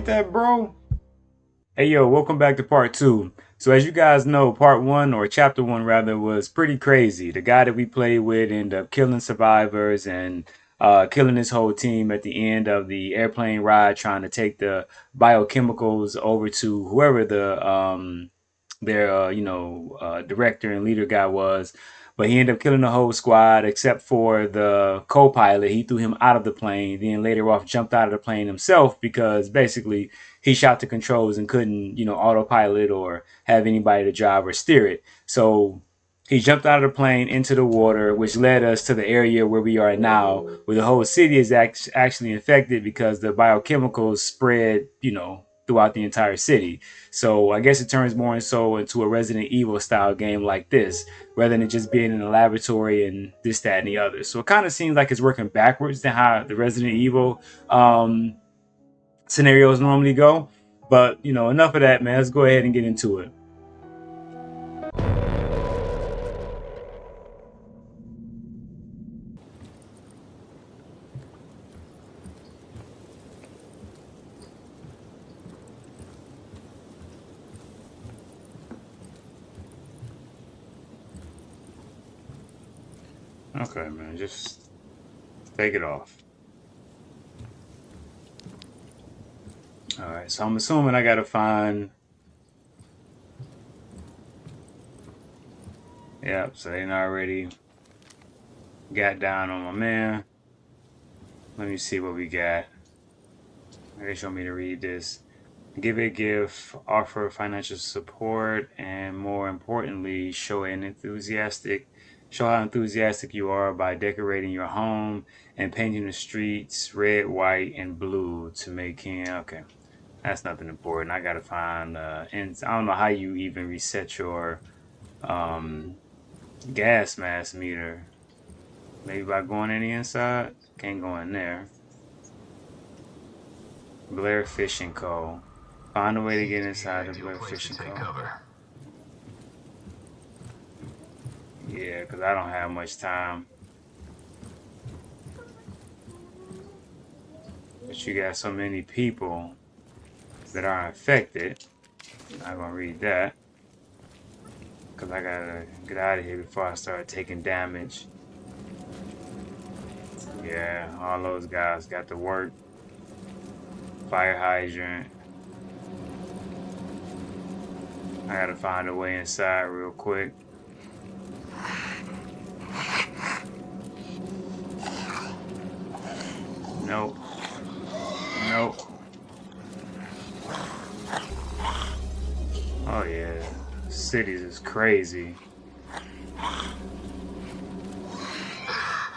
that, bro? Hey, yo, welcome back to part two. So, as you guys know, part one, or chapter one rather, was pretty crazy. The guy that we played with ended up killing survivors and killing his whole team at the end of the airplane ride, trying to take the biochemicals over to whoever their director and leader guy was. But he ended up killing the whole squad except for the co-pilot. He threw him out of the plane, then later off jumped out of the plane himself because basically he shot the controls and couldn't, autopilot or have anybody to drive or steer it. So he jumped out of the plane into the water, which led us to the area where we are now, where the whole city is actually infected because the biochemicals spread, throughout the entire city. So I guess it turns more and so into a Resident Evil style game like this, rather than just being in a laboratory and this, that, and the other. So it kind of seems like it's working backwards than how the Resident Evil scenarios normally go. But enough of that, man. Let's go ahead and get into it. Okay, man. Just take it off. All right. So I'm assuming I gotta find. Yep. So they already got down on my man. Let me see what we got. They show me to read this. Give a gift, offer financial support, and more importantly, show how enthusiastic you are by decorating your home and painting the streets red, white, and blue to make him. Okay, that's nothing important. I gotta find. And I don't know how you even reset your um, gas mask meter. Maybe by going in the inside. Can't go in there. Blair Fishing Co. Find a way to get inside the Blair Fishing Co. Yeah, because I don't have much time. But you got so many people that are infected. I'm not going to read that. Because I got to get out of here before I start taking damage. Yeah, all those guys got to work. Fire hydrant. I got to find a way inside real quick. Nope. Nope. Oh yeah, cities is crazy.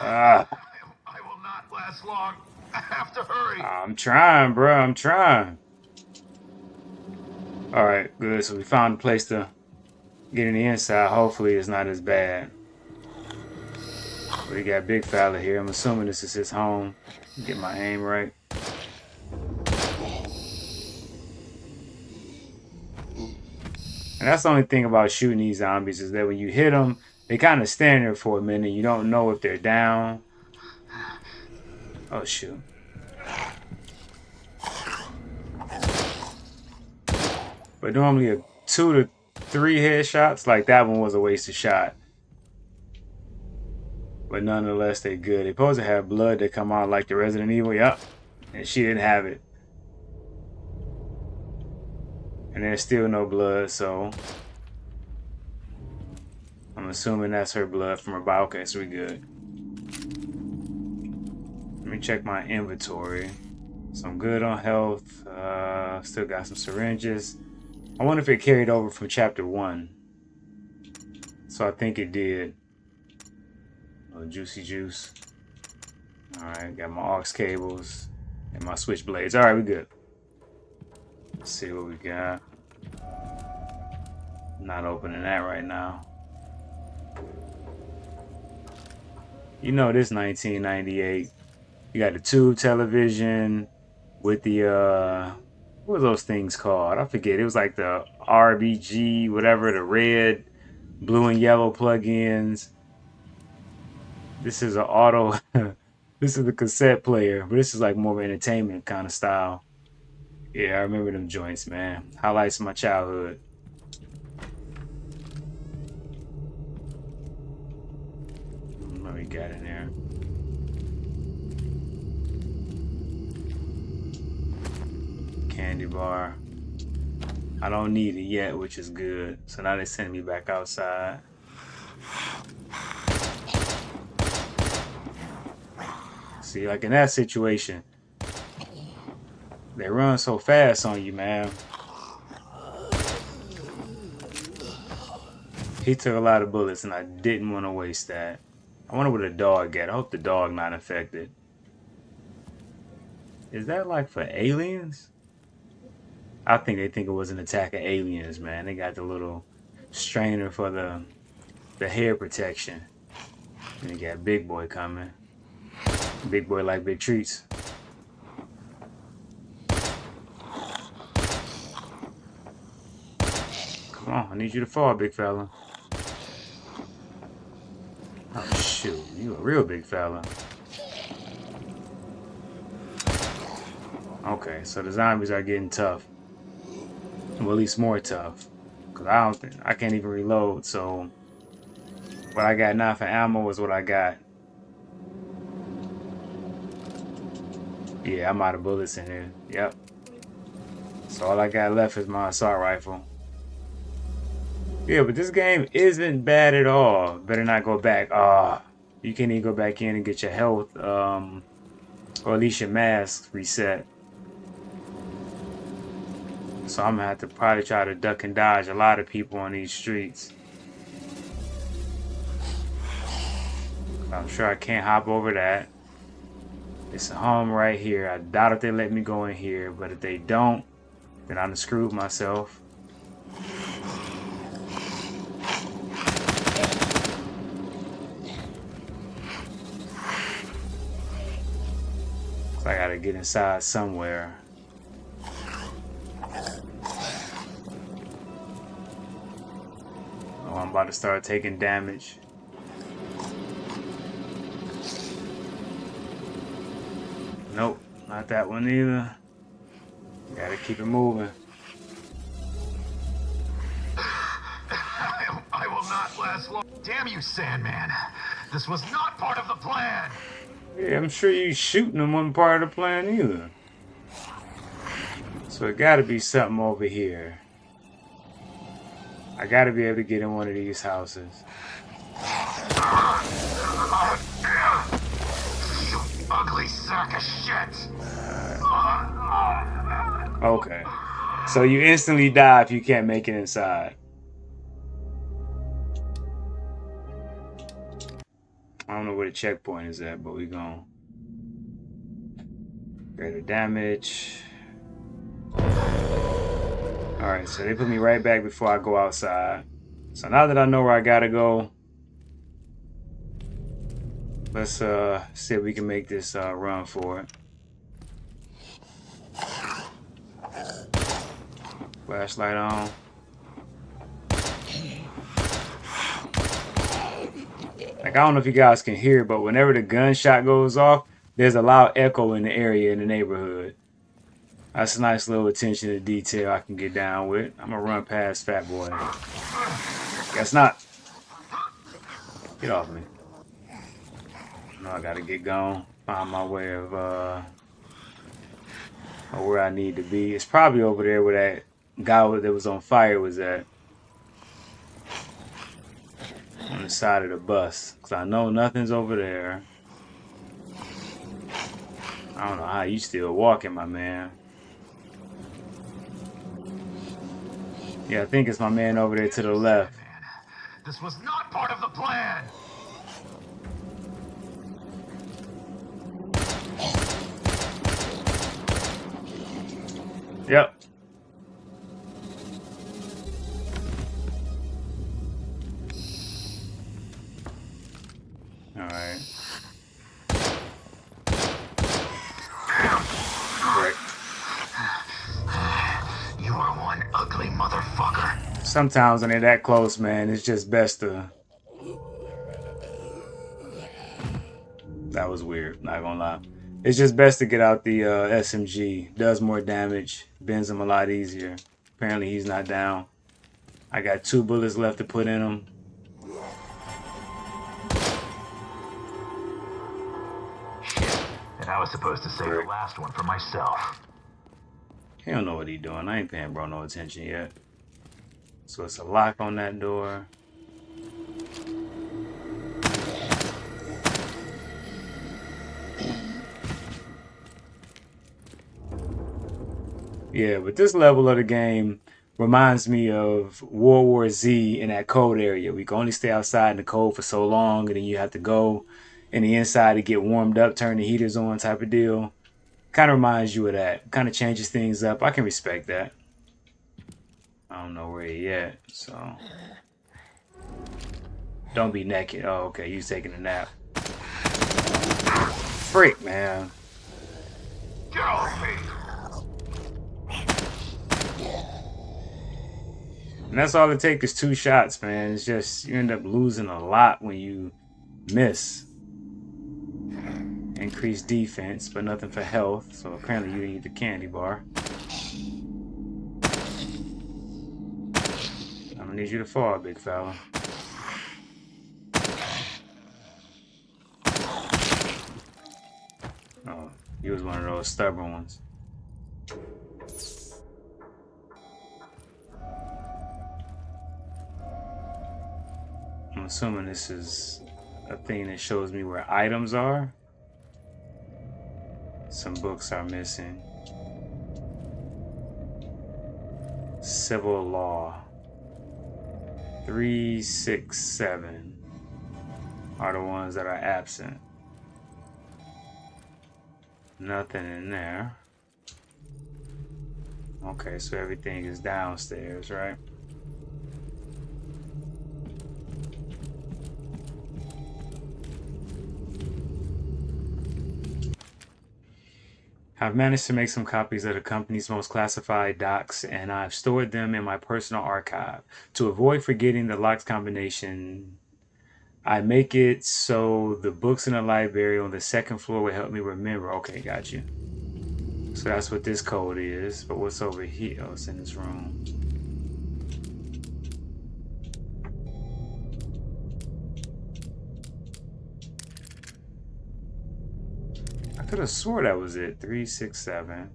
Ah, I will not last long. I have to hurry. I'm trying, bro. I'm trying. All right, good. So we found a place to get in the inside. Hopefully, it's not as bad. We got Big Fella here. I'm assuming this is his home. Get my aim right. And that's the only thing about shooting these zombies is that when you hit them, they kind of stand there for a minute. You don't know if they're down. Oh, shoot. But normally a 2 to 3 headshots, like that one was a wasted shot. But nonetheless, they good. They supposed to have blood that come out like the Resident Evil. Yup. And she didn't have it. And there's still no blood, so I'm assuming that's her blood from her body. Okay, so we good. Let me check my inventory. So I'm good on health. Still got some syringes. I wonder if it carried over from chapter 1. So I think it did. Oh, juicy juice. Alright, got my aux cables and my switchblades. Alright, we good. Let's see what we got. Not opening that right now. You know this 1998. You got the tube television with the what were those things called? I forget. It was like the RBG, whatever, the red, blue, and yellow plugins. This is an auto. This is the cassette player, but this is like more of an entertainment kind of style. Yeah, I remember them joints, man. Highlights of my childhood. What we got in there? Candy bar. I don't need it yet, which is good. So now they send me back outside. See, like in that situation, they run so fast on you, man. He took a lot of bullets, and I didn't want to waste that. I wonder where the dog at. I hope the dog not infected. Is that like for aliens? I think they think it was an attack of aliens, man. They got the little strainer for the hair protection. And they got Big Boy coming. Big Boy like big treats. Come on, I need you to fall, big fella. Oh shoot, you a real big fella. Okay, so the zombies are getting tough. Well, at least more tough. Cause I can't even reload, so what I got now for ammo is what I got. Yeah, I'm out of bullets in here. Yep. So all I got left is my assault rifle. Yeah, but this game isn't bad at all. Better not go back. You can't even go back in and get your health, or at least your mask reset. So I'm gonna have to probably try to duck and dodge a lot of people on these streets. I'm sure I can't hop over that. It's a home right here. I doubt if they let me go in here, but if they don't, then I'm screwed myself. So I gotta get inside somewhere. Oh, I'm about to start taking damage. Nope, not that one either. Gotta keep it moving. I will not last long. Damn you, Sandman. This was not part of the plan. Yeah, I'm sure you shooting them wasn't part of the plan either. So it gotta be something over here. I gotta be able to get in one of these houses. You ugly sack of shit. Okay. So you instantly die if you can't make it inside. I don't know where the checkpoint is at, but we gonna greater damage. Alright, so they put me right back before I go outside. So now that I know where I gotta go, let's see if we can make this run for it. Flashlight on. Like, I don't know if you guys can hear, but whenever the gunshot goes off, there's a loud echo in the area in the neighborhood. That's a nice little attention to detail I can get down with. I'm gonna run past Fat Boy. Guess not. Get off me. I gotta get gone. Find my way of where I need to be. It's probably over there where that guy that was on fire was at. On the side of the bus. Because I know nothing's over there. I don't know how you still walking, my man. Yeah, I think it's my man over there to the left. This was not part of the plan. Yep. All right. Great. You are one ugly motherfucker. Sometimes when they're that close, man, it's just best to... That was weird, not gonna lie. It's just best to get out the SMG. Does more damage, bends him a lot easier. Apparently he's not down. I got 2 bullets left to put in him. Shit. And I was supposed to save the Frick. last one for myself. He don't know what he doing. I ain't paying bro no attention yet. So it's a lock on that door. Yeah, but this level of the game reminds me of World War Z in that cold area. We can only stay outside in the cold for so long, and then you have to go in the inside to get warmed up, turn the heaters on type of deal. Kind of reminds you of that. Kind of changes things up. I can respect that. I don't know where he at, so don't be naked. Oh, okay, you taking a nap. Freak, man. Get off me! And that's all it takes is 2 shots, man. It's just you end up losing a lot when you miss. Increased defense, but nothing for health. So apparently you need the candy bar. I'm gonna need you to fall, big fella. Oh, you was one of those stubborn ones. I'm assuming this is a thing that shows me where items are. Some books are missing. Civil law. 3, 6, 7 are the ones that are absent. Nothing in there. Okay, so everything is downstairs, right? I've managed to make some copies of the company's most classified docs, and I've stored them in my personal archive. To avoid forgetting the locked combination, I make it so the books in the library on the second floor will help me remember. Okay, got you. So that's what this code is. But what's over here? Oh, it's in this room. I could have swore that was it. 3, 6, 7.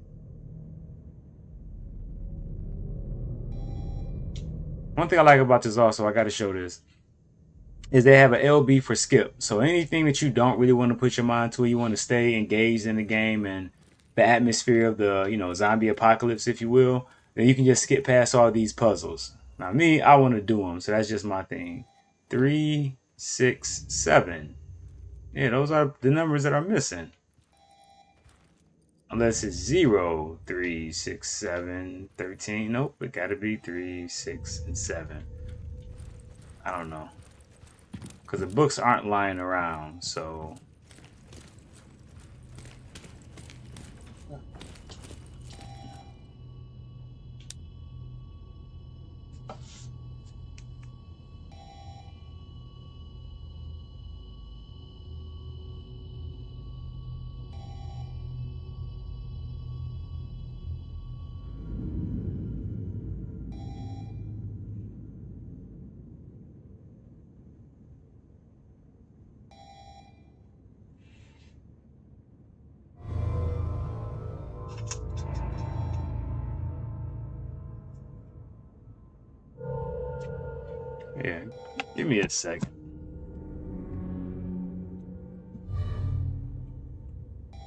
One thing I like about this also, I got to show this, is they have an LB for skip. So anything that you don't really want to put your mind to, you want to stay engaged in the game and the atmosphere of the, zombie apocalypse, if you will, then you can just skip past all these puzzles. Now me, I want to do them, so that's just my thing. 3, 6, 7. Yeah, those are the numbers that are missing. Unless it's 0, 3, 6, 7, 13. Nope, it gotta be 3, 6, and 7. I don't know. Because the books aren't lying around, so. Yeah, give me a second.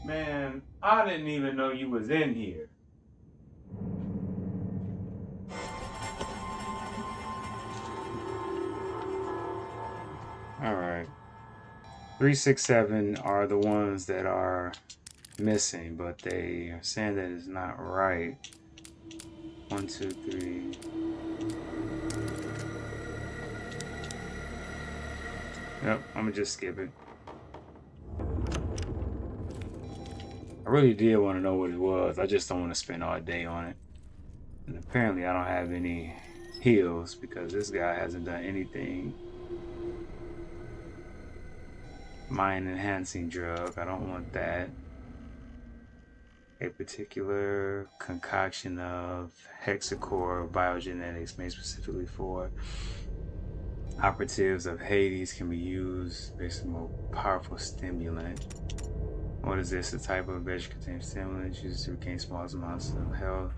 Man, I didn't even know you was in here. All right. 3, 6, 7 are the ones that are missing, but they are saying that it's not right. 1, 2, 3. Yep, I'm gonna just skip it. I really did want to know what it was. I just don't want to spend all day on it. And apparently I don't have any heals because this guy hasn't done anything. Mind enhancing drug. I don't want that. A particular concoction of hexacore biogenetics made specifically for operatives of Hades can be used based on a more powerful stimulant. What is this? A type of vegetarian stimulant used to regain small amounts of health.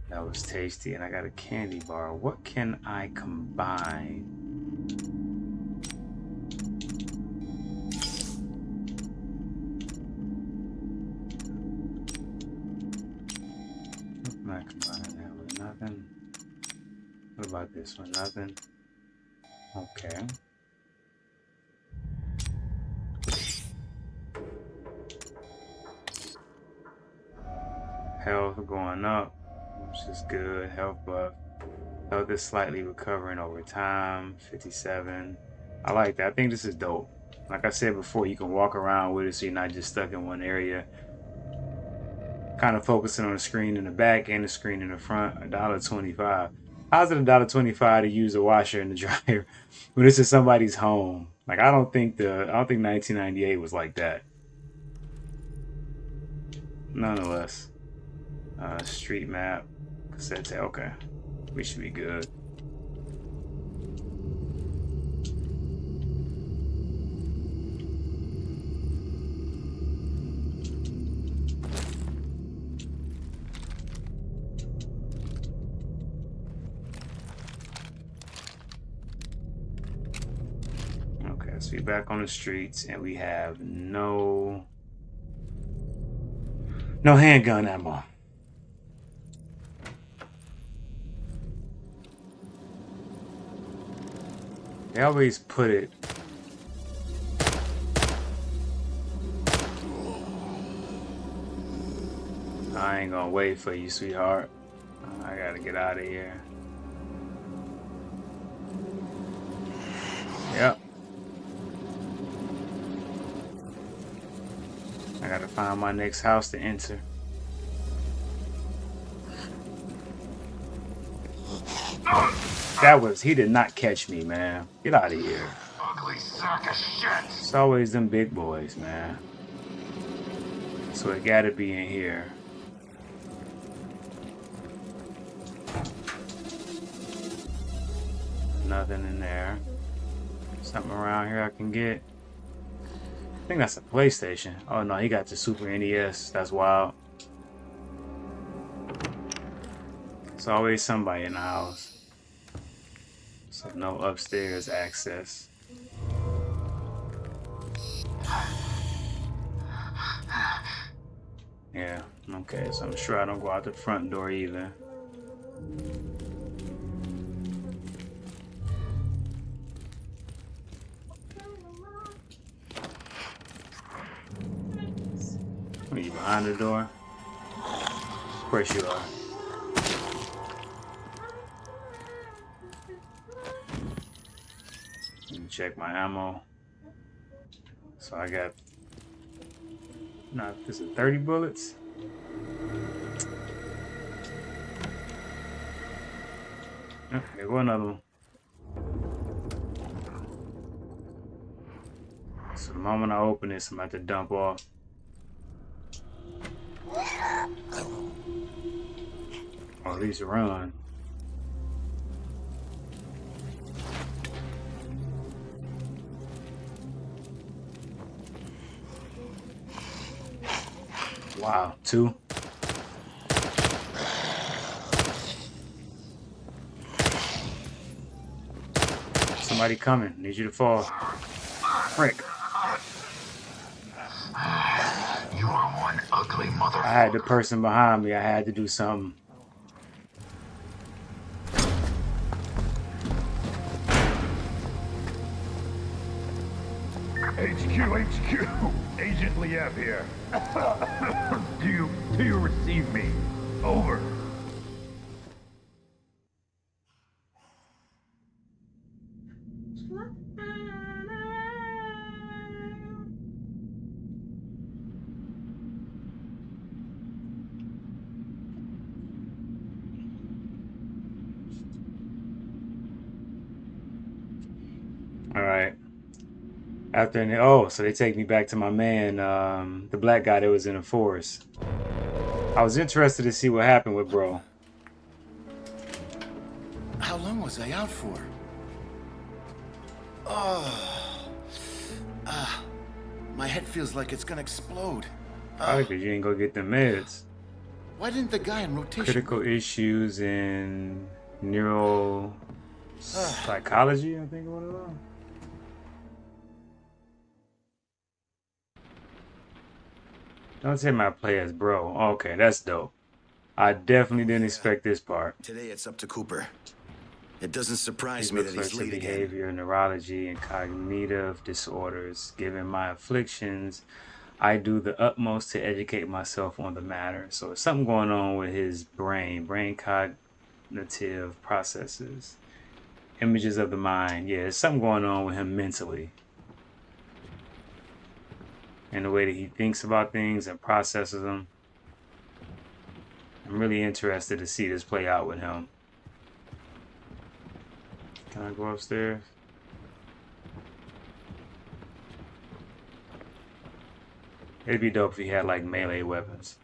That was tasty, and I got a candy bar. What can I combine? I'm not combining that with nothing. What about this one? Nothing. Okay. Health going up, which is good. Health buff. Health is slightly recovering over time. 57. I like that. I think this is dope. Like I said before, you can walk around with it so you're not just stuck in one area. Kind of focusing on the screen in the back and the screen in the front. $1.25. How's it $1.25 to use a washer and the dryer when this is somebody's home? Like I don't think 1998 was like that. Nonetheless, street map, cassette tape. Okay, we should be good. Okay, so we're back on the streets and we have no handgun ammo. They always put it. I ain't gonna wait for you, sweetheart. I gotta get out of here. Yep. I gotta find my next house to enter. He did not catch me, man. Get out of here. Ugly sack of shit. It's always them big boys, man. So it gotta be in here. Nothing in there. Something around here I can get. I think that's a PlayStation. Oh no, he got the Super NES. That's wild. There's always somebody in the house. So no upstairs access. Yeah, okay, so I'm sure I don't go out the front door either. Are you behind the door? Of course you are. Let me check my ammo. So I got, this is 30 bullets. Oh, here go another one. So the moment I open this, I'm about to dump off. Or at least run. Wow, 2. Somebody coming. Need you to fall. Frick. You are one ugly motherfucker. I had the person behind me. I had to do something. HQ, Agent Liev here. Do you receive me? Over. All right. So they take me back to my man, the black guy that was in the forest. I was interested to see what happened with bro. How long was I out for? Oh. My head feels like it's gonna explode. Probably because you ain't go get the meds. Why didn't the guy in rotation... Critical issues in neuropsychology, I think what it was. Don't say my play as bro. Okay, that's dope. I definitely didn't expect this part. Today it's up to Cooper. It doesn't surprise He me looks that like he's the late again. behavior, neurology, and cognitive disorders. Given my afflictions, I do the utmost to educate myself on the matter. So there's something going on with his brain cognitive processes, images of the mind. Yeah, there's something going on with him mentally. And the way that he thinks about things and processes them. I'm really interested to see this play out with him. Can I go upstairs? It'd be dope if he had like melee weapons.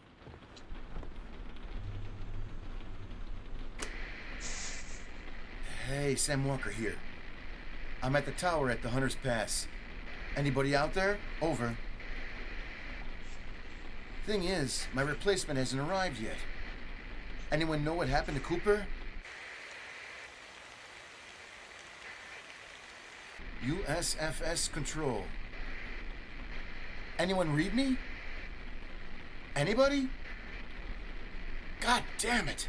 Hey, Sam Walker here. I'm at the tower at the Hunter's Pass. Anybody out there? Over. Thing is, my replacement hasn't arrived yet. Anyone know what happened to Cooper? USFS Control. Anyone read me? Anybody? God damn it!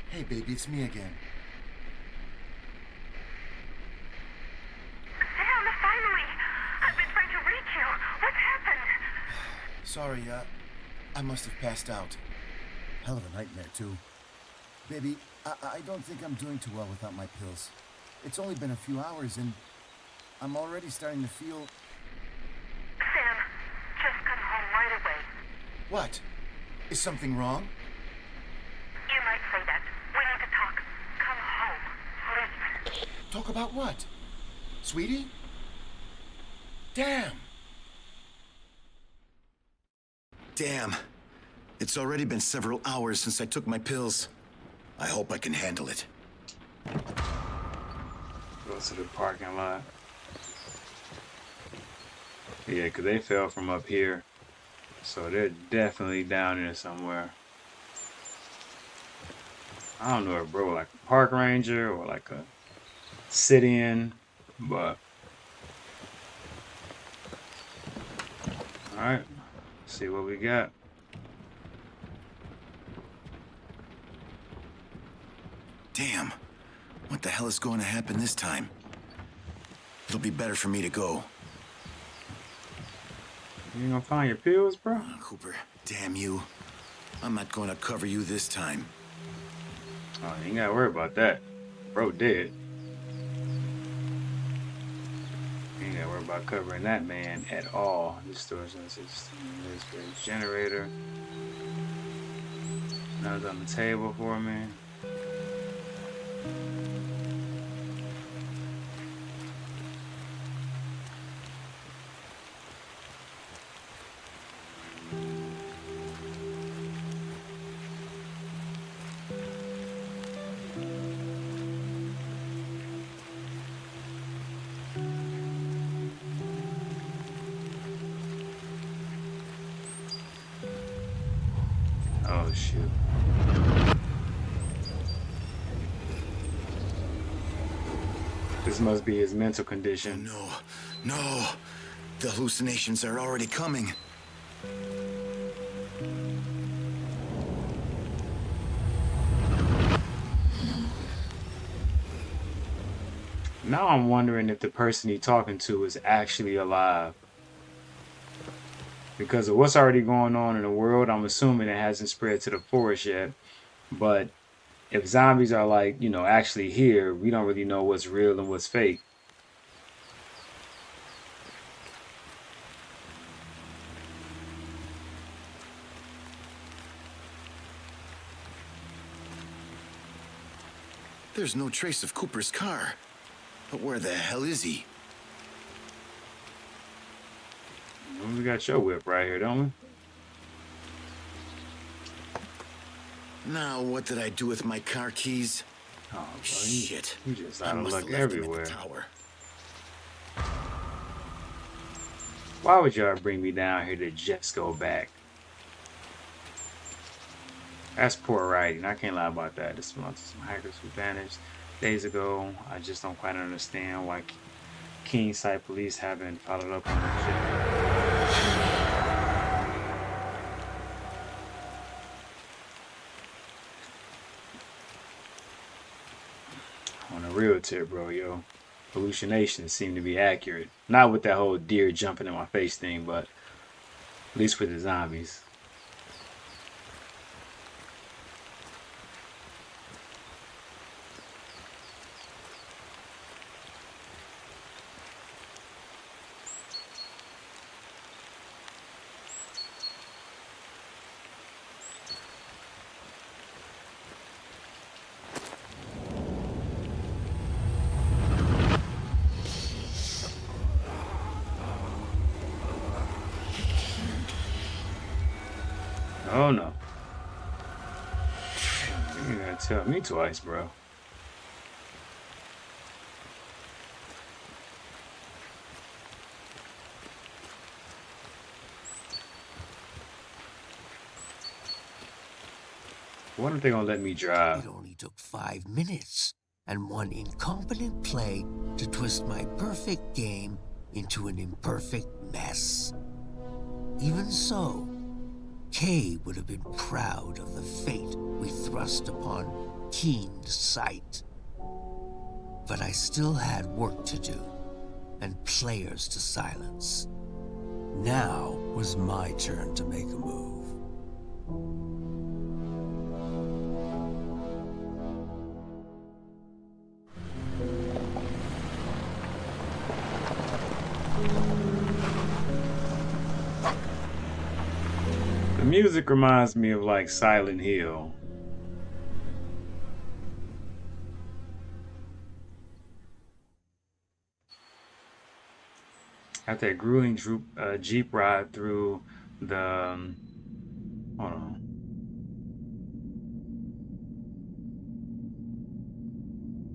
Hey, baby, it's me again. Sam, finally! I've been trying to reach you. What's happened? Sorry, I must have passed out. Hell of a nightmare, too. Baby, I don't think I'm doing too well without my pills. It's only been a few hours, and I'm already starting to feel... Sam, just come home right away. What? Is something wrong? You might say that. We need to talk. Come home, please. Talk about what? Sweetie? Damn! Damn. It's already been several hours since I took my pills. I hope I can handle it. Go to the parking lot. Yeah, because they fell from up here. So they're definitely down there somewhere. I don't know if bro like a park ranger or like a sit-in, but alright. See what we got. Damn. What the hell is going to happen this time? It'll be better for me to go. You gonna find your pills, bro? Cooper, damn you. I'm not going to cover you this time. Oh, you ain't gotta worry about that. Bro dead. You ain't gotta worry about covering that man at all. This storage system, this generator. Nothing's on the table for me. Oh, shoot. This must be his mental condition. No, no. The hallucinations are already coming. Now I'm wondering if the person he's talking to is actually alive. Because of what's already going on in the world, I'm assuming it hasn't spread to the forest yet. But if zombies are like, you know, actually here, we don't really know what's real and what's fake. There's no trace of Cooper's car. But where the hell is he? We got your whip right here, don't we? Now, what did I do with my car keys? Oh, bro, Shit. you just I out of must luck have left them at the everywhere. tower. Why would y'all bring me down here to just go back? That's poor writing. I can't lie about that. This month, some hackers who vanished days ago. I just don't quite understand why Keen Site Police haven't followed up on this shit. On a real tip, bro, yo. Hallucinations seem to be accurate. Not with that whole deer jumping in my face thing, but at least with the zombies. Oh no. You gotta tell me twice, bro. What if they gonna let me drive? It only took 5 minutes and one incompetent play to twist my perfect game into an imperfect mess. Even so, Kay would have been proud of the fate we thrust upon Keen's sight. But I still had work to do and players to silence. Now was my turn to make a move. The music reminds me of like Silent Hill. After a grueling Jeep ride through the hold on.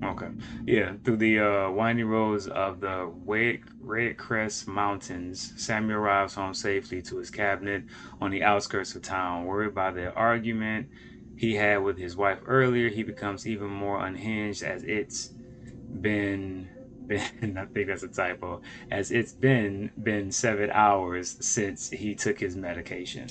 Okay. Yeah, through the winding roads of the Red Crest Mountains, Samuel arrives home safely to his cabinet on the outskirts of town. Worried by the argument he had with his wife earlier, he becomes even more unhinged as it's been I think that's a typo, as it's been 7 hours since he took his medication.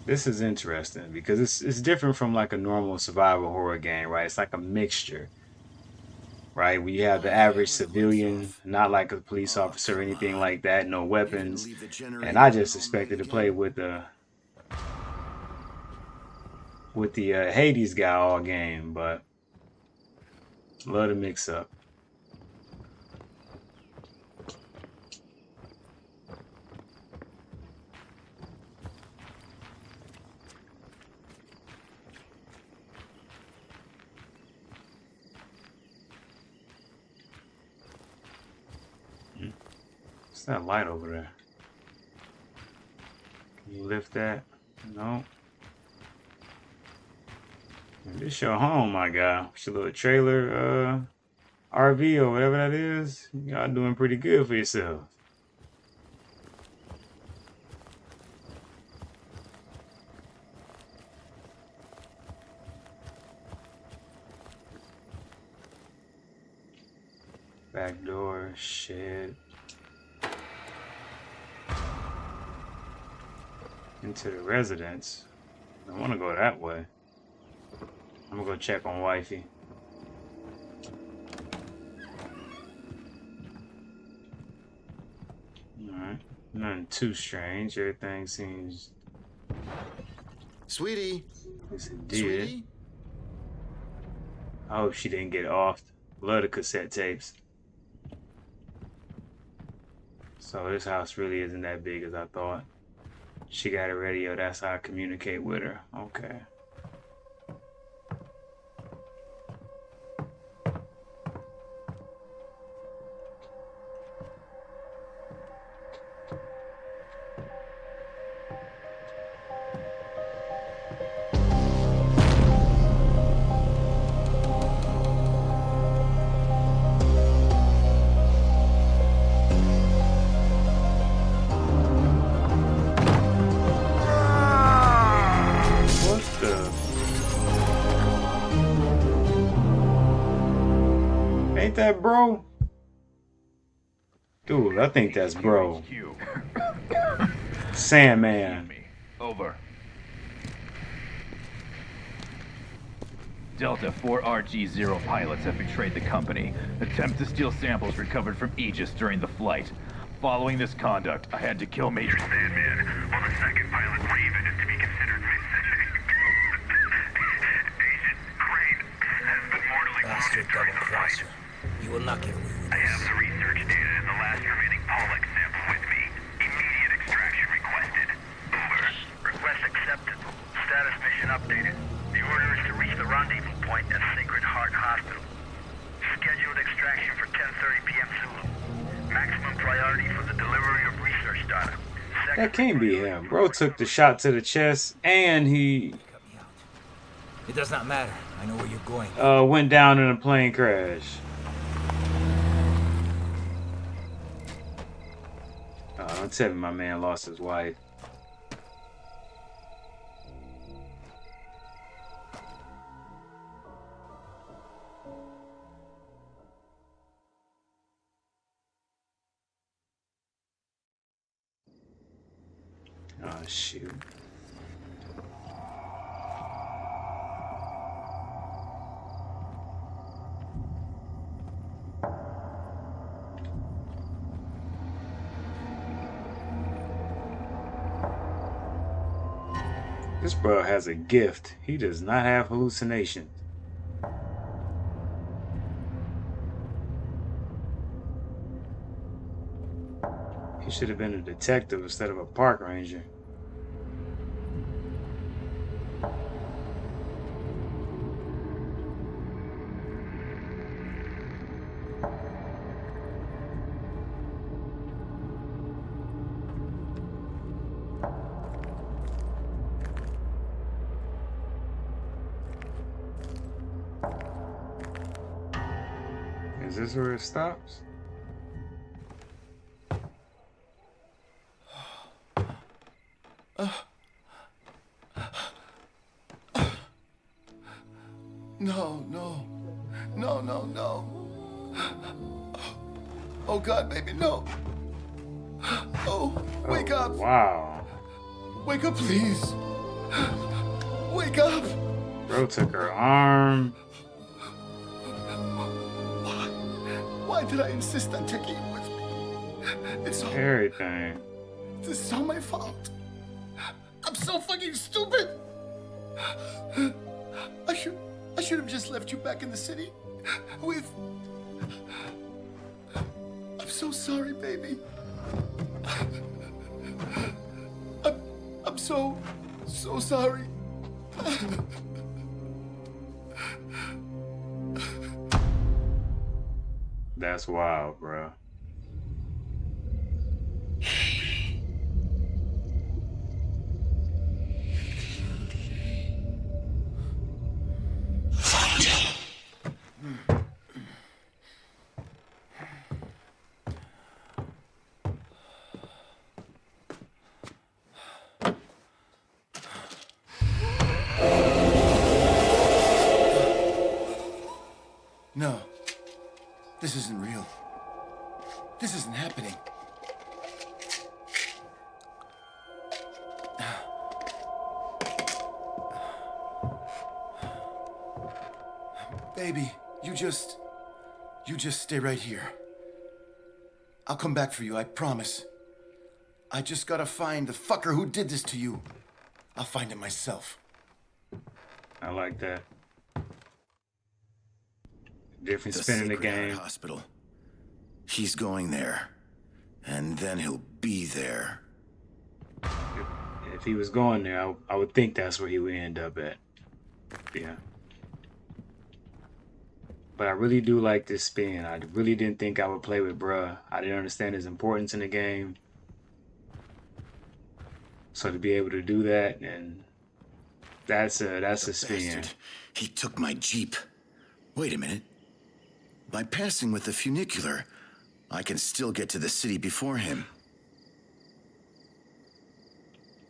This is interesting because it's different from like a normal survival horror game, right? It's like a mixture, right? We have the average Where the lights civilian, off. not like a police Oh, officer or come anything on. like that, no You're gonna weapons. leave the And generator I on just all night expected to play again? with the Hades guy all game, but love to mix up. What's that light over there? Can you lift that? No. This your home, my guy. It's your little trailer, RV or whatever that is. Y'all doing pretty good for yourself. Back door, shed. Into the residence. I want to go that way. I'm gonna go check on wifey. Alright. Nothing too strange. Everything seems Sweetie. as it did. Sweetie? I hope she didn't get off. Love the cassette tapes. So this house really isn't that big as I thought. She got a radio, that's how I communicate with her. Okay. Ain't that bro? Dude, I think that's bro. HQ. Sandman. Me. Over. Delta 4RG0 pilots have betrayed the company. Attempt to steal samples recovered from Aegis during the flight. Following this conduct, I had to kill Major Sandman, while the second pilot, Raven, is to be considered missing. Agent Crane has been mortally wounded during the flight. You will not get away with I have the research data and the last remaining Pollock sample with me. Immediate extraction requested. Over. Request accepted. Status mission updated. The order is to reach the rendezvous point at Sacred Heart Hospital. Scheduled extraction for 10:30 p.m. Zulu. Maximum priority for the delivery of research data. That can't be him. Bro took the shot to the chest and he cut me out. It does not matter. I know where you're going. went down in a plane crash. Don't tell me my man lost his wife. Oh, shoot. This bro has a gift. He does not have hallucinations. He should have been a detective instead of a park ranger. Is this where it stops? No, no. No, no, no. Oh, God, baby, no. Oh, wake up. Wow. Wake up, please. Wake up. Bro took her arm. Why did I insist on taking it with me? It's all, Everything. this is all my fault. I'm so fucking stupid. I should have just left you back in the city with... I'm so sorry, baby. I'm so sorry. That's wild, bro. No, this isn't real. This isn't happening. Baby, you just stay right here. I'll come back for you, I promise. I just gotta find the fucker who did this to you. I'll find him myself. I like that. Different The spin in the Sacred Heart game. Hospital. He's going there, and then he'll be there. If he was going there, I would think that's where he would end up at. Yeah. But I really do like this spin. I really didn't think I would play with bruh. I didn't understand his importance in the game. So to be able to do that, and that's a spin. Bastard. He took my Jeep. Wait a minute. By passing with the funicular, I can still get to the city before him.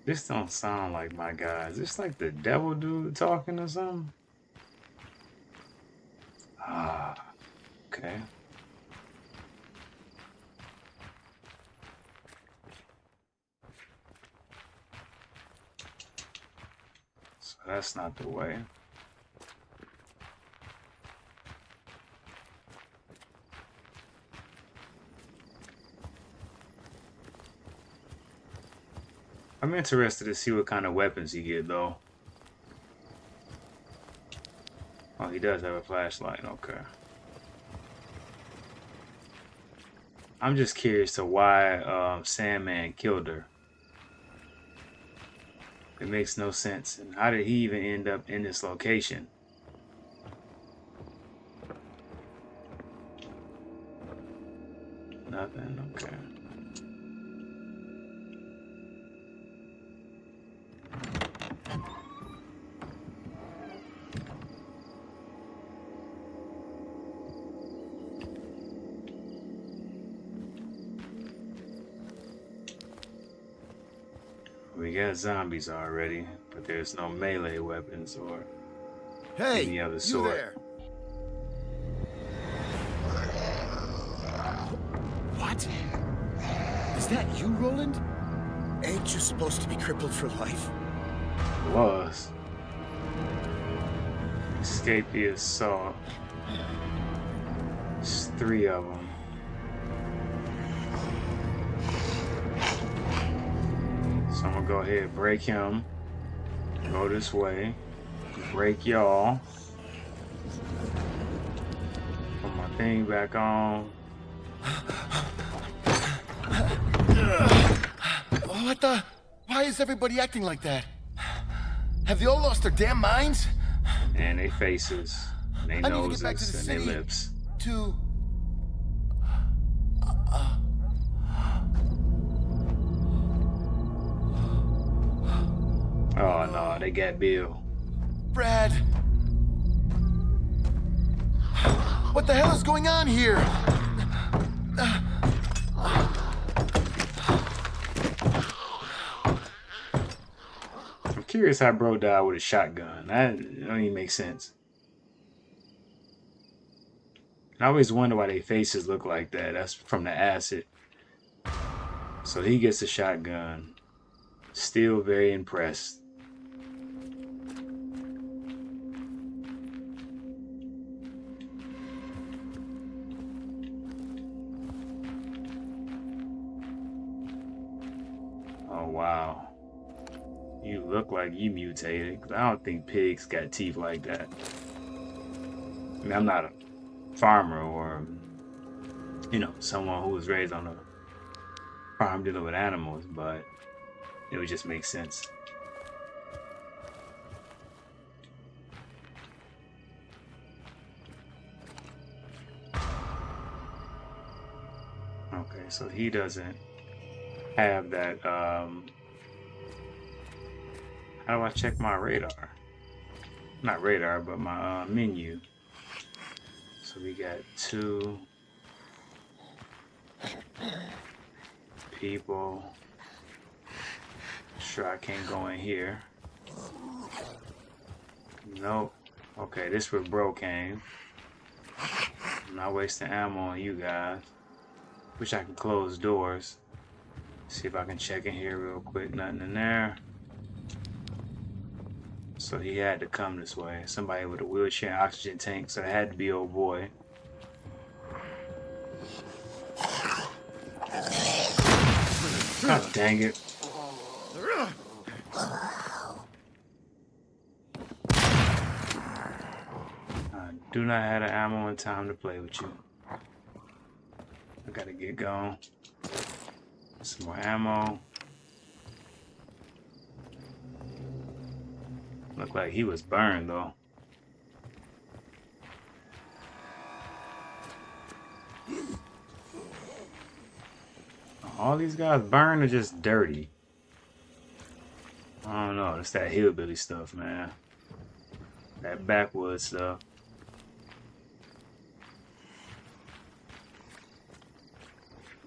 This don't sound like my guy. Is this like the devil dude talking or something? Okay. So that's not the way. I'm interested to see what kind of weapons he get though. Oh, he does have a flashlight. Okay. I'm just curious to why Sandman killed her. It makes no sense. And how did he even end up in this location? Nothing. Okay. We got zombies already, but there's no melee weapons or Hey, any other you sort. there? What? Is that you, Roland? Ain't you supposed to be crippled for life? Was. Escape the assault. There's 3 of them. So I'm gonna go ahead and break him. Go this way. Break y'all. Put my thing back on. What the? Why is everybody acting like that? Have they all lost their damn minds? And they faces. And they I need to get back to noses. the And they city. lips. To... Oh no, they got Bill. Brad. What the hell is going on here? I'm curious how bro died with a shotgun. That don't even make sense. I always wonder why their faces look like that. That's from the acid. So he gets a shotgun. Still very impressed. Oh wow. You look like you mutated. 'Cause I don't think pigs got teeth like that. I mean, I'm not a farmer or, you know, someone who was raised on a farm dealing with animals, but it would just make sense. Okay, so he doesn't have that. How do I check my radar? Not radar, but my menu. So we got 2 people. Sure, I can't go in here. Nope. Okay, this where bro came. I'm not wasting ammo on you guys. Wish I could close doors. See if I can check in here real quick. Nothing in there. So he had to come this way. Somebody with a wheelchair and oxygen tank, so it had to be old boy. God dang it. I do not have the ammo and time to play with you. I gotta get going. Some more ammo. Looked like he was burned though. All these guys burned or just dirty? I don't know. It's that hillbilly stuff, man. That backwoods stuff.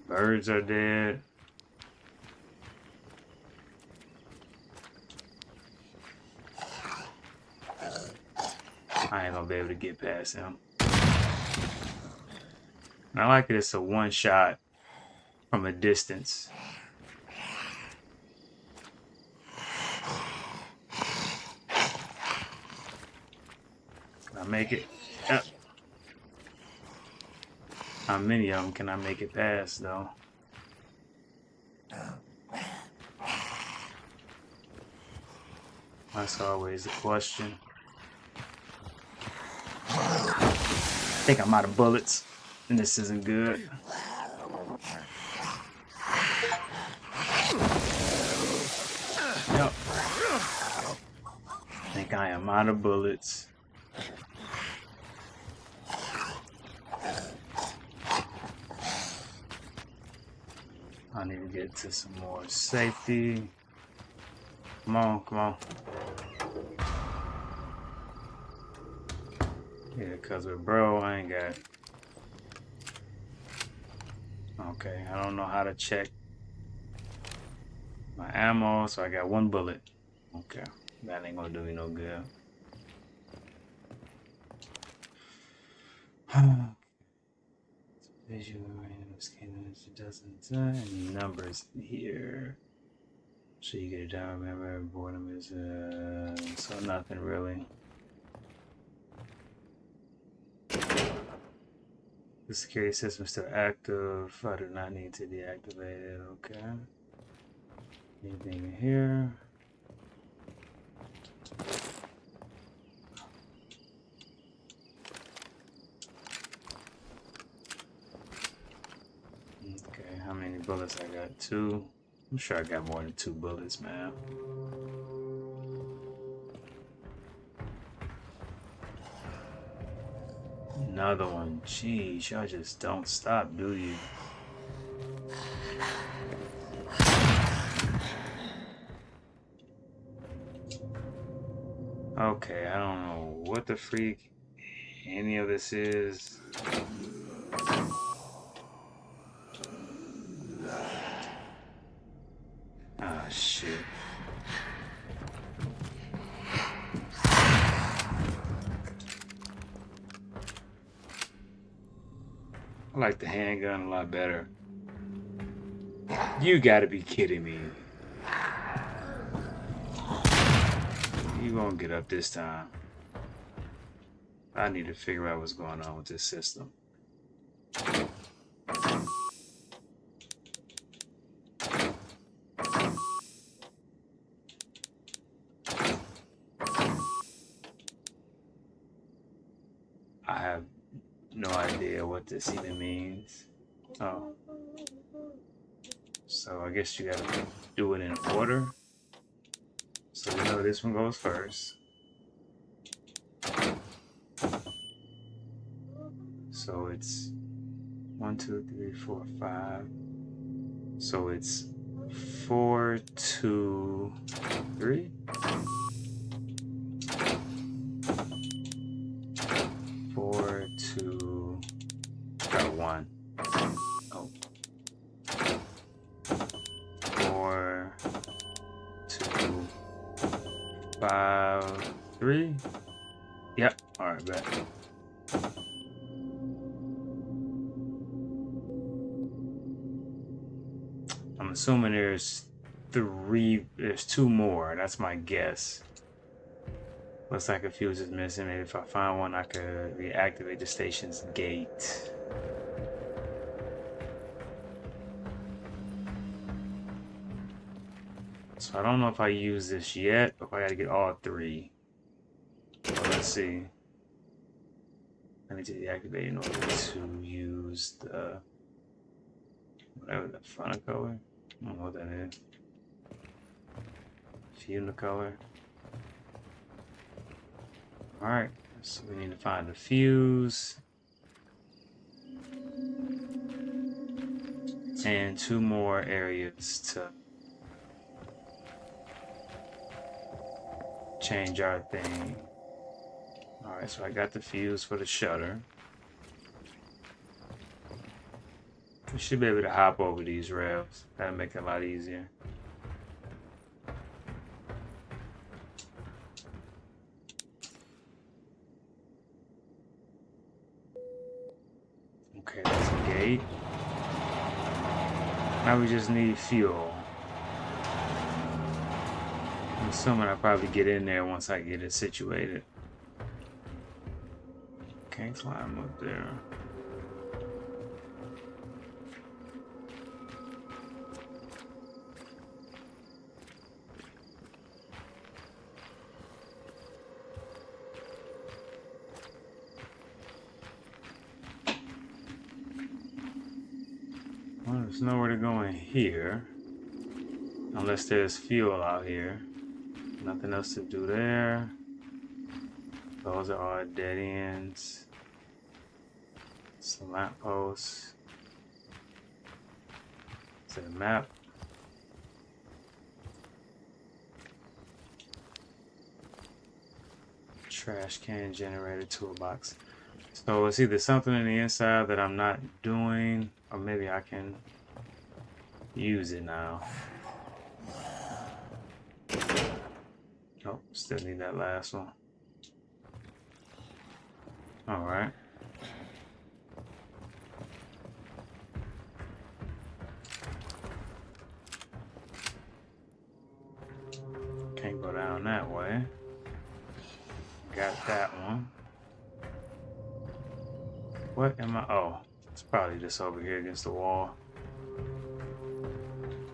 Birds are dead. I ain't gonna be able to get past him. I like that it's a one shot from a distance. Can I make it? Yep. How many of them can I make it past, though? That's always the question. I think I'm out of bullets, and this isn't good. Yep. I think I am out of bullets. I need to get to some more safety. Come on, come on. Yeah, because with bro, I ain't got... Okay, I don't know how to check my ammo, so I got one bullet. Okay, that ain't gonna do me no good. Visual it doesn't any numbers here. So you get it down, remember boredom is so nothing really. The security system is still active. I do not need to deactivate it. Okay. Anything in here? Okay, how many bullets I got? 2. I'm sure I got more than 2 bullets, man. Another one. Jeez, y'all just don't stop, do you? Okay, I don't know what the freak any of this is. Ah, shit. I like the handgun a lot better. You gotta be kidding me. You won't get up this time. I need to figure out what's going on with this system. I have no idea what this even means. Oh. So I guess you gotta do it in order. So we know this one goes first. So it's 1, 2, 3, 4, 5. So it's 4, 2, 3. 4, 2, got 1. Oh. 4, 2, 5, 3. Yep. All right, bet. I'm assuming there's 2 more. That's my guess. Looks like a fuse is missing. Maybe if I find one, I could reactivate the station's gate. So I don't know if I use this yet, or if I gotta get all 3. So let's see. I need to deactivate in order to use the whatever the front color. I don't know what that is. Fuel color. Alright, so we need to find the fuse. And 2 more areas to change our thing. Alright, so I got the fuse for the shutter. We should be able to hop over these rails. That'll make it a lot easier. Okay, that's a gate. great. Now we just need fuel. I'm assuming I'll probably get in there once I get it situated. Can't climb up there. Well, there's nowhere to go in here. Unless there's fuel out here. Nothing else to do there. Those are all dead ends. Some lampposts. Is it a map? Trash can generator toolbox. So it's either something in the inside that I'm not doing, or maybe I can use it now. Oh, still need that last one. All right. Can't go down that way. Got that one. What am I? Oh, it's probably just over here against the wall.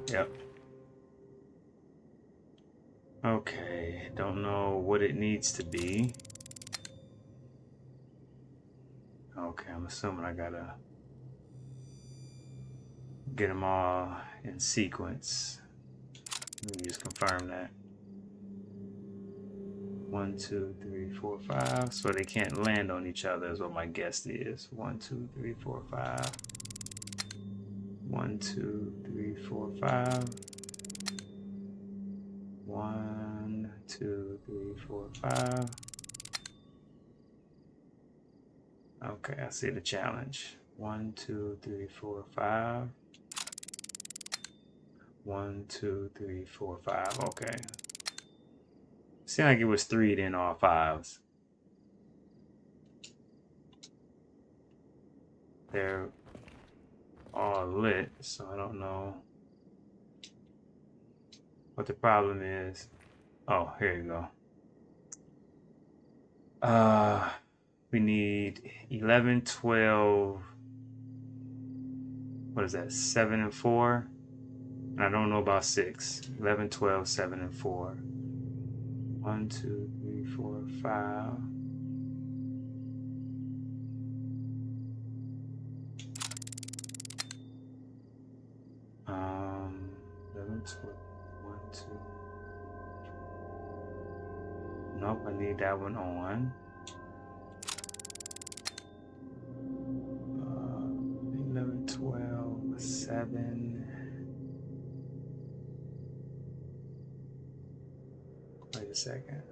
Yep. Okay, don't know what it needs to be. Okay, I'm assuming I gotta get them all in sequence. Let me just confirm that. 1, 2, 3, 4, 5. So they can't land on each other is what my guess is. 1, 2, 3, 4, 5. 1, 2, 3, 4, 5. 1, 2, 3, 4, 5. Okay, I see the challenge. 1, 2, 3, 4, 5. 1, 2, 3, 4, 5. Okay. Seemed like it was 3, then all 5s. They're all lit, so I don't know what the problem is. Oh, here you go. We need 11, 12. What is that? 7 and 4. And I don't know about 6. 11, 12, 7 and 4. 1, 2, 3, 4, 5. Um, 11, 12, 1, 2. Nope, I need that one on. 11, 12, 7. Wait a second.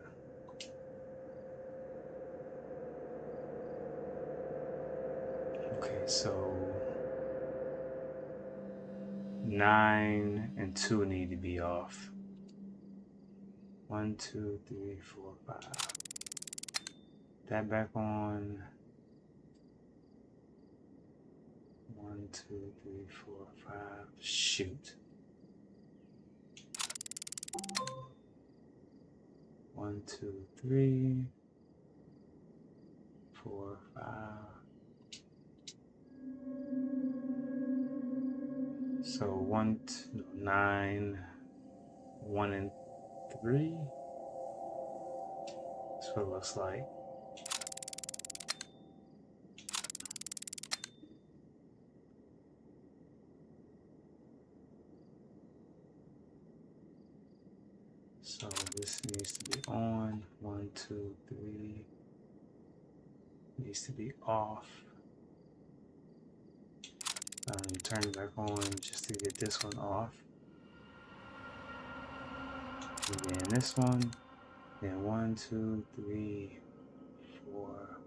Okay, so 9 and 2 need to be off. 1, 2, 3, 4, 5. That back on. 1, 2, 3, 4, 5. Shoot. 1, 2, 3, 4, 5. So 1, 2, 9, 1 and 3. That's what it looks like. So this needs to be on. 1, 2, 3. Needs to be off. Turn it back on just to get this one off. And then this one. Then 1, 2, 3, 4.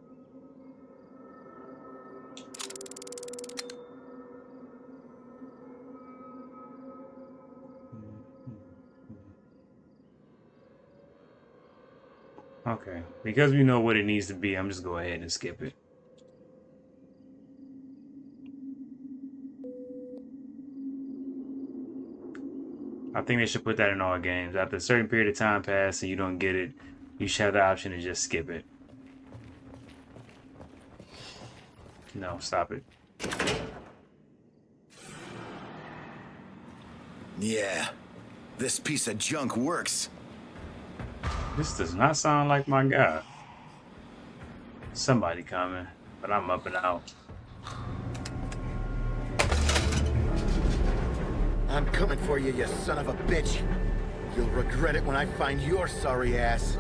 Okay, because we know what it needs to be, I'm just go ahead and skip it. think they should put that in all games. After a certain period of time pass and you don't get it, you should have the option to just skip it. No, stop it. Yeah, this piece of junk works. This does not sound like my guy. Somebody coming, but I'm up and out. I'm coming for you, you son of a bitch. You'll regret it when I find your sorry ass.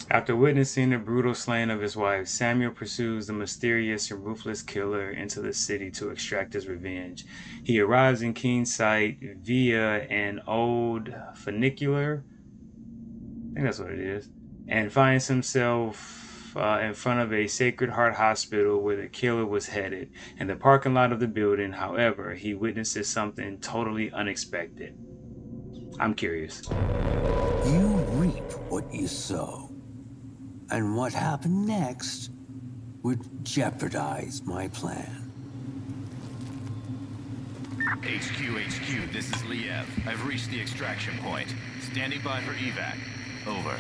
After witnessing the brutal slaying of his wife, Samuel pursues the mysterious and ruthless killer into the city to extract his revenge. He arrives in Keen Sight via an old funicular, I think that's what it is, and finds himself in front of a Sacred Heart hospital where the killer was headed. In the parking lot of the building, however, he witnesses something totally unexpected. I'm curious. You reap what you sow. And what happened next would jeopardize my plan. HQ, this is Liev. I've reached the extraction point. Standing by for evac. Over.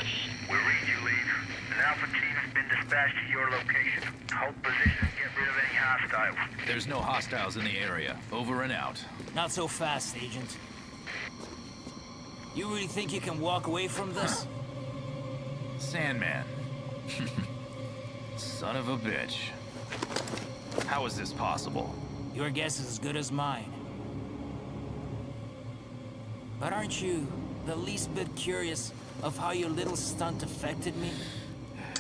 We read you, Leave. An Alpha team has been dispatched to your location. Hold position and get rid of any hostiles. There's no hostiles in the area. Over and out. Not so fast, Agent. You really think you can walk away from this? Sandman. Son of a bitch. How is this possible? Your guess is as good as mine. But aren't you the least bit curious of how your little stunt affected me?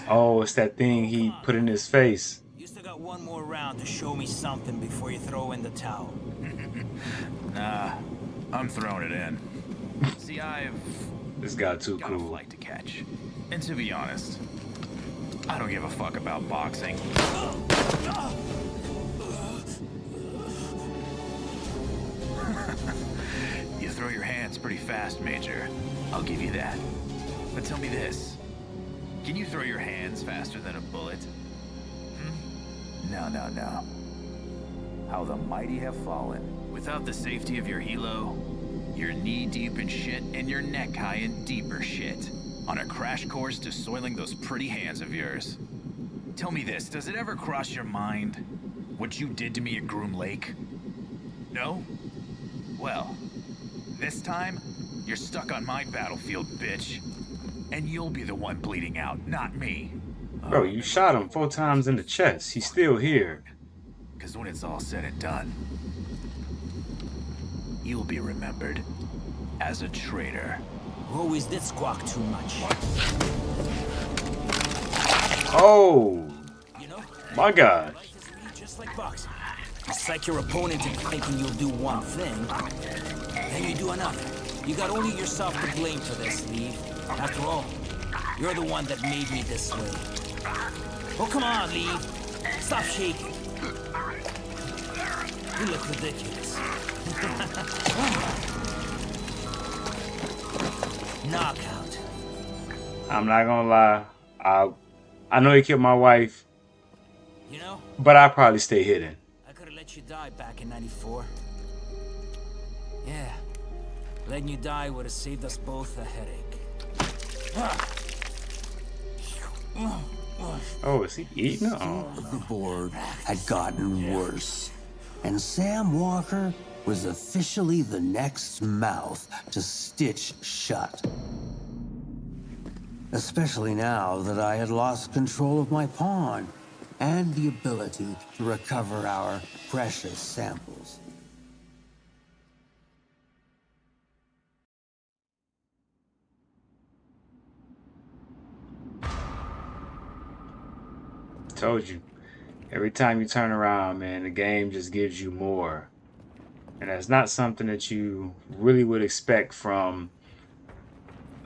Oh, it's that thing he put in his face. You still got one more round to show me something before you throw in the towel. Nah, I'm throwing it in. See, I've This guy too got a cool. flight to catch. And to be honest, I don't give a fuck about boxing. You throw your hands pretty fast, Major. I'll give you that. But tell me this. Can you throw your hands faster than a bullet? No. How the mighty have fallen. Without the safety of your helo, you're knee-deep in shit and you're neck-high in deeper shit. On a crash course to soiling those pretty hands of yours. Tell me this, does it ever cross your mind what you did to me at Groom Lake? No? Well, this time, you're stuck on my battlefield, bitch. And you'll be the one bleeding out, not me. Bro, you shot him 4 times in the chest. He's still here. Because when it's all said and done, you'll be remembered as a traitor. Always did squawk too much. Oh, You know, my God. life is really just like boxing. You psych your opponent into thinking you'll do one thing, then you do another. You got only yourself to blame for this, Lee. After all, you're the one that made me this way. Oh, come on, Lee. Stop shaking. You look ridiculous. Knockout. I'm not gonna lie. I know he killed my wife, You know, but I'd probably stay hidden. I could have let you die back in '94. Yeah, letting you die would have saved us both a headache. Oh, is he eating? Oh, The board had gotten worse, and Sam Walker was officially the next mouth to stitch shut. Especially now that I had lost control of my pawn and the ability to recover our precious samples. told you. Every time you turn around, man, the game just gives you more. And that's not something that you really would expect from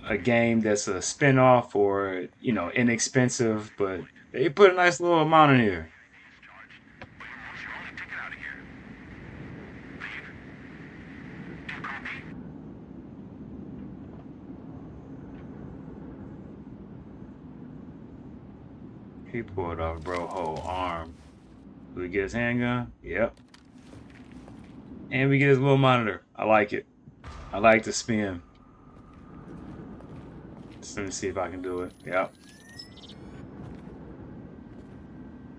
a game that's a spin-off or, you know, inexpensive, but they put a nice little amount in here. He pulled off bro whole arm. Do we get his handgun? Yep. And we get his little monitor. I like it. I like the spin. So let me see if I can do it. Yep.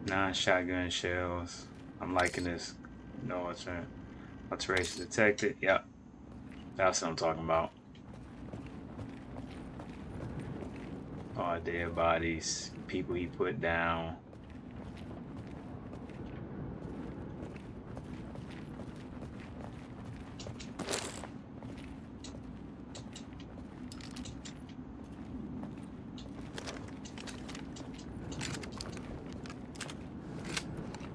9 shotgun shells. I'm liking this. No alteration detected. Yep. That's what I'm talking about. All dead bodies. People he put down.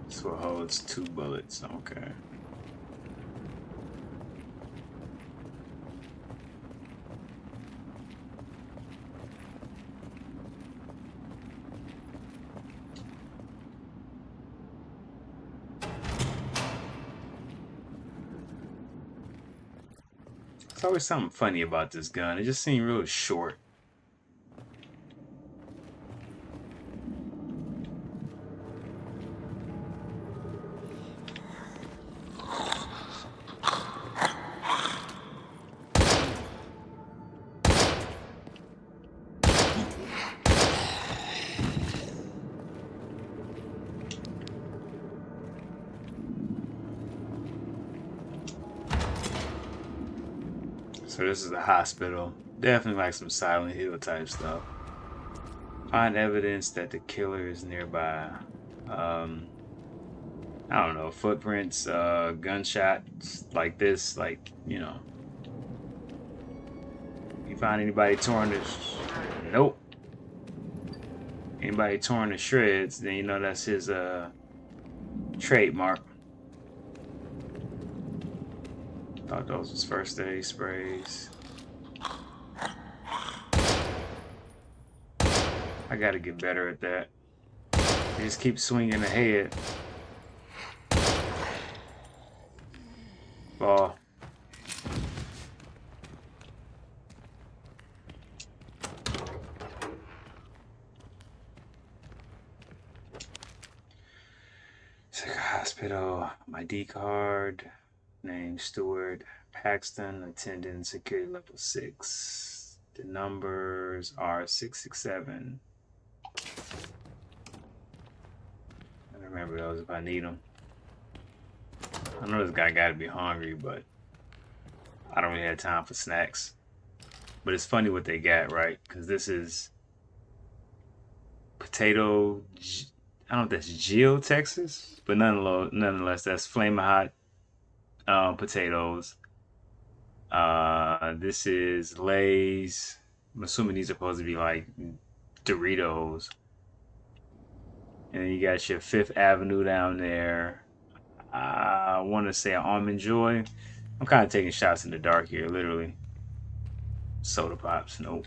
This one holds 2 bullets. Okay. There's always something funny about this gun. It just seemed really short. So this is a hospital. Definitely like some Silent Hill type stuff. Find evidence that the killer is nearby. I don't know, footprints, gunshots like this, like, you know. You find anybody torn to nope. Anybody torn to shreds, then you know that's his trademark. Thought those was first aid sprays. I gotta get better at that. You just keep swinging the head. Ball. Sick hospital. My D card. Name Stuart Paxton. Attendant security level 6. The numbers are 667. I remember those if I need them. I know this guy got to be hungry, but I don't really have time for snacks. But it's funny what they got, right? Because this is potato. I don't know if that's Geo, Texas, but nonetheless, that's flaming hot potatoes. This is Lay's. I'm assuming these are supposed to be like Doritos. And then you got your Fifth Avenue down there. I want to say Almond Joy. I'm kind of taking shots in the dark here, literally. Soda Pops, nope.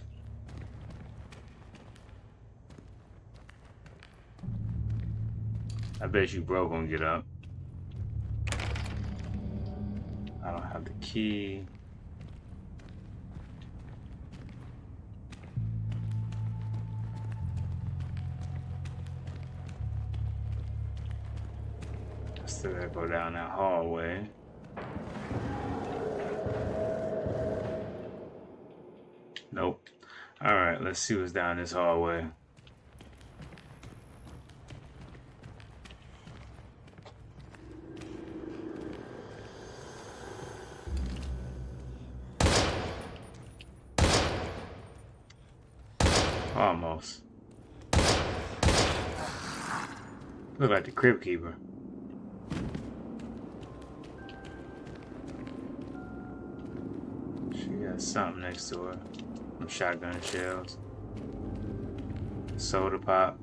I bet you bro gonna get up. I don't have the key. Still gotta go down that hallway. Nope. Alright, let's see what's down this hallway. Almost. Look like the Crypt Keeper. She got something next to her. Some shotgun shells. Soda pop.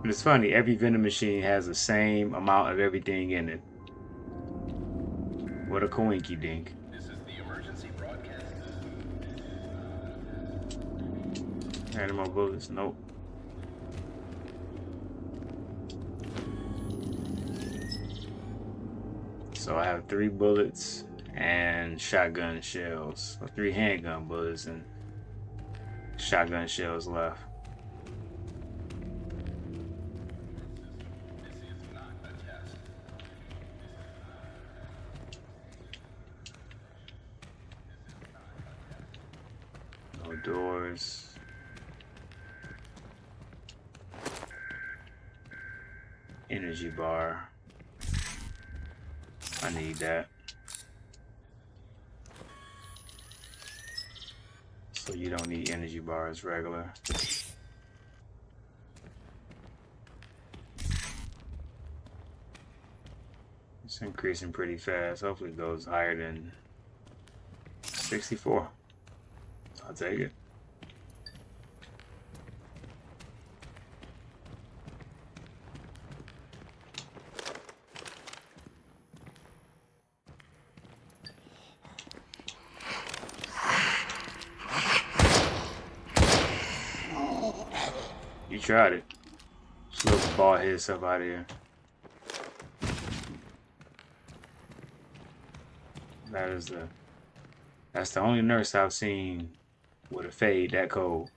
And it's funny, every vending machine has the same amount of everything in it. What a coinky dink. This is the emergency broadcast system. Any more bullets? Nope. So I have 3 bullets and shotgun shells. Or 3 handgun bullets and shotgun shells left. doors. Energy bar. I need that. So you don't need energy bars regular. It's increasing pretty fast. Hopefully it goes higher than 64. I'll take it. You tried it. Just little bald head stuff out of here. That's the only nurse I've seen with a fade that cold.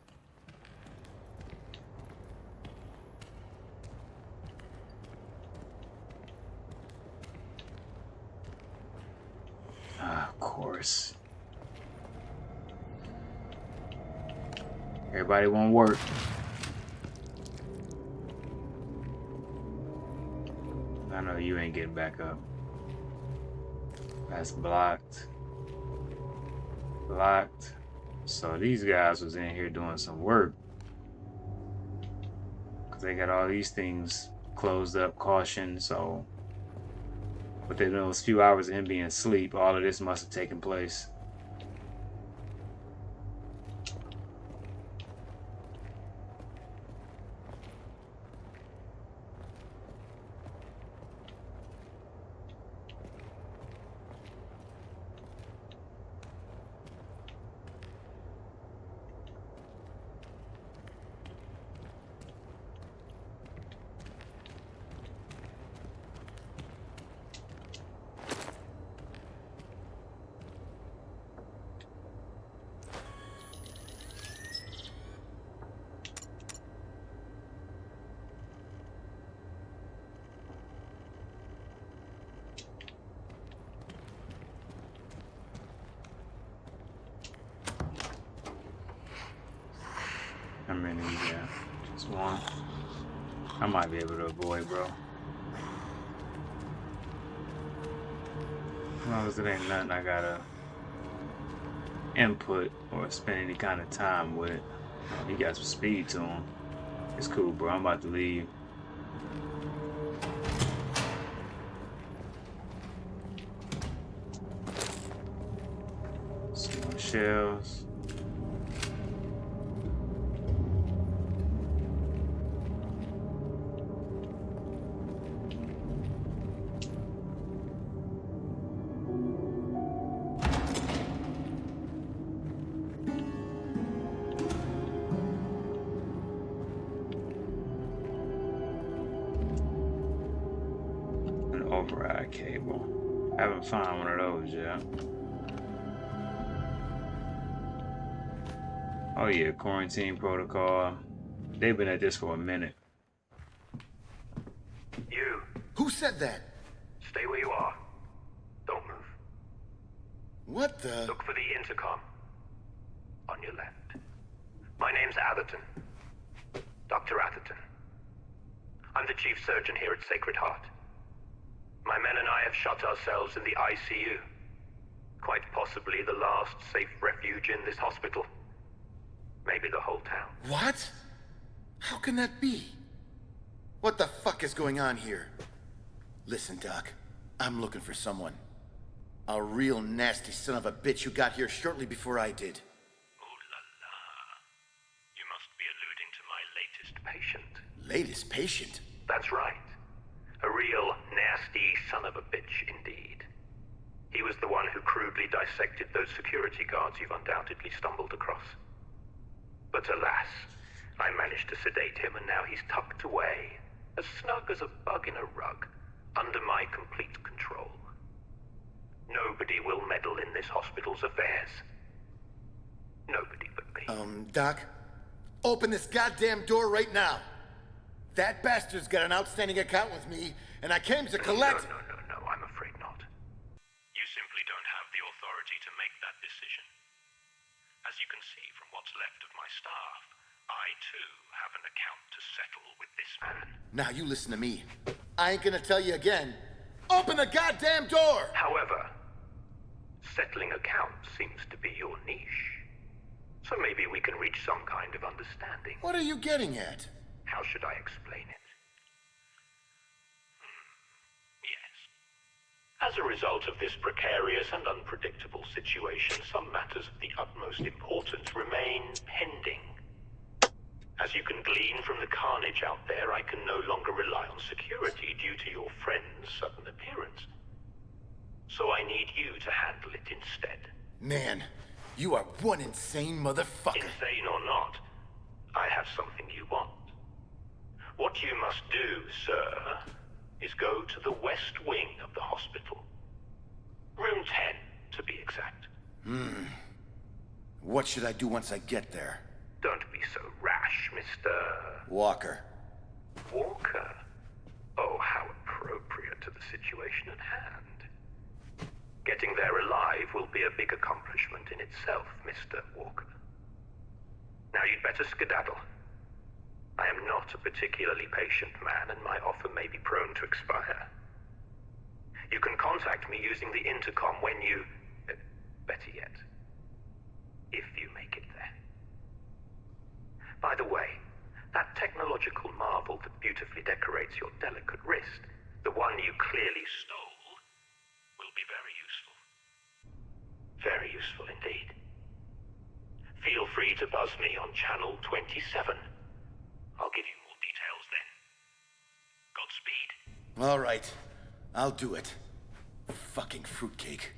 Ah, of course. Everybody won't work. I know you ain't getting back up. That's blocked. Blocked. So these guys was in here doing some work. Cause they got all these things closed up, caution, so within those few hours of him being asleep, all of this must have taken place. How many you got? Just one. I might be able to avoid, bro. As long as it ain't nothing I gotta input or spend any kind of time with. Oh, he got some speed to him. It's cool, bro. I'm about to leave. Some more shells. Override cable. Haven't found one of those yet. Oh yeah, quarantine protocol. They've been at this for a minute. You, Who said that? stay where you are. Don't move. What the? Look for the intercom. On your left. My name's Atherton. Dr. Atherton. I'm the chief surgeon here at Sacred Heart. My men and I have shut ourselves in the ICU. Quite possibly the last safe refuge in this hospital. Maybe the whole town. What? How can that be? What the fuck is going on here? Listen, Doc. I'm looking for someone. A real nasty son of a bitch who got here shortly before I did. Ooh la la. You must be alluding to my latest patient. Latest patient? That's right. A real nasty son of a bitch indeed. He was the one who crudely dissected those security guards you've undoubtedly stumbled across. But alas, I managed to sedate him and now he's tucked away, as snug as a bug in a rug, under my complete control. Nobody will meddle in this hospital's affairs. Nobody but me. Doc, open this goddamn door right now. That bastard's got an outstanding account with me, and I came to collect... No, I'm afraid not. You simply don't have the authority to make that decision. As you can see from what's left my staff, I too have an account to settle with this man. Now you listen to me. I ain't gonna tell you again. Open the goddamn door! However, settling accounts seems to be your niche. So maybe we can reach some kind of understanding. What are you getting at? How should I explain it? Yes. As a result of this precarious and unpredictable situation, some matters of the utmost importance remain pending. As you can glean from the carnage out there, I can no longer rely on security due to your friend's sudden appearance. So I need you to handle it instead. Man, you are one insane motherfucker. Insane or not, I have something you want. What you must do, sir, is go to the west wing of the hospital. Room 10, to be exact. What should I do once I get there? Don't be so rash, Mr. Walker. Walker. Oh, how appropriate to the situation at hand. Getting there alive will be a big accomplishment in itself, Mr. Walker. Now you'd better skedaddle. I am not a particularly patient man, and my offer may be prone to expire. You can contact me using the intercom when you... better yet, if you make it there. By the way, that technological marvel that beautifully decorates your delicate wrist, the one you clearly stole, will be very useful. Very useful indeed. Feel free to buzz me on channel 27. I'll give you more details then. Godspeed. All right, I'll do it. Fucking fruitcake.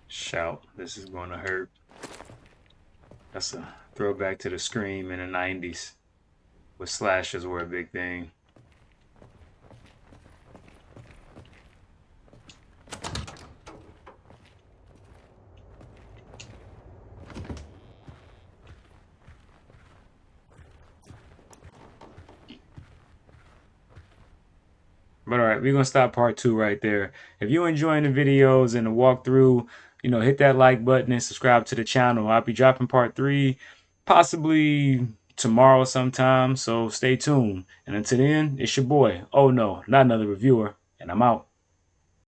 Shout, this is gonna hurt. That's a throwback to the Scream in the 90s, where slashes were a big thing. But all right, we're gonna stop part 2 right there. If you're enjoying the videos and the walkthrough, hit that like button and subscribe to the channel. I'll be dropping part 3 possibly tomorrow sometime, so stay tuned. And until then, it's your boy. Oh no, not another reviewer, and I'm out.